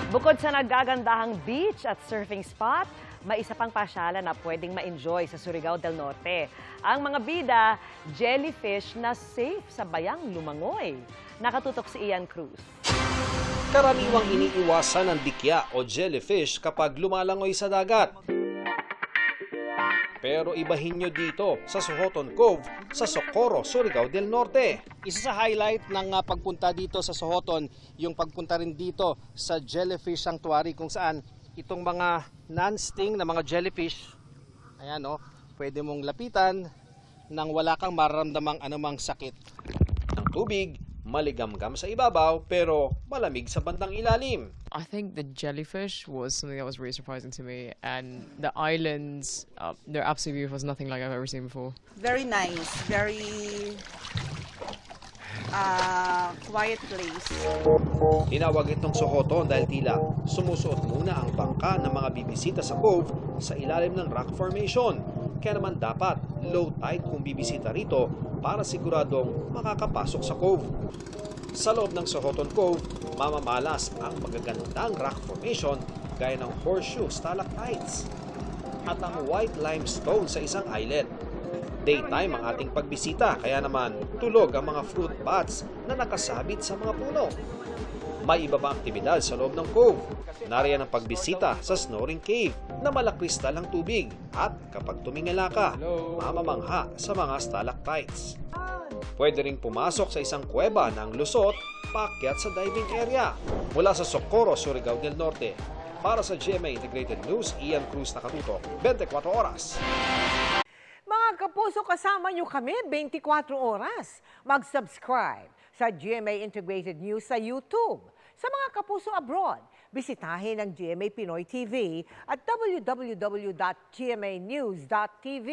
Bukod sa nagagandahang beach at surfing spot, may isa pang pasyalan na pwedeng ma-enjoy sa Surigao del Norte. Ang mga bida, jellyfish na safe sa bayang lumangoy. Nakatutok si Ian Cruz. Karaniwang iniiwasan ng dikya o jellyfish kapag lumalangoy sa dagat. Pero ibahin nyo dito sa Sohoton Cove sa Socorro, Surigao del Norte. Isa sa highlight ng pagpunta dito sa Sohoton, yung pagpunta rin dito sa Jellyfish Sanctuary kung saan itong mga non-sting na mga jellyfish, ayan o, pwede mong lapitan nang wala kang mararamdamang anumang sakit. Ang tubig, maligamgam sa ibabaw pero malamig sa bandang ilalim. I think the jellyfish was something that was really surprising to me, and the islands, they're absolutely beautiful. It's nothing like I've ever seen before. Very nice, very quiet place. Tinawag itong Sohoton dahil tila sumusuot muna ang bangka ng mga bibisita sa cove sa ilalim ng rock formation. Kaya naman dapat low tide kung bibisita rito para siguradong makakapasok sa cove. Sa loob ng Sohoton Cove, mamamalas ang magagandang rock formation gaya ng horseshoe stalactites at ang white limestone sa isang islet. Daytime ang ating pagbisita, kaya naman tulog ang mga fruit bats na nakasabit sa mga puno. May iba pa aktibidad sa loob ng cove. Nariyan ang pagbisita sa Snoring Cave na malakristal ang tubig at kapag tumingala ka, mamamangha sa mga stalactites. Pwede ring pumasok sa isang kuweba ng lusot, paakyat sa diving area. Mula sa Socorro, Surigao del Norte, para sa GMA Integrated News, Ian Cruz, nakatutok, 24 oras. Mga kapuso, kasama nyo kami 24 oras. Mag-subscribe sa GMA Integrated News sa YouTube. Sa mga kapuso abroad, bisitahin ang GMA Pinoy TV at www.gmanews.tv.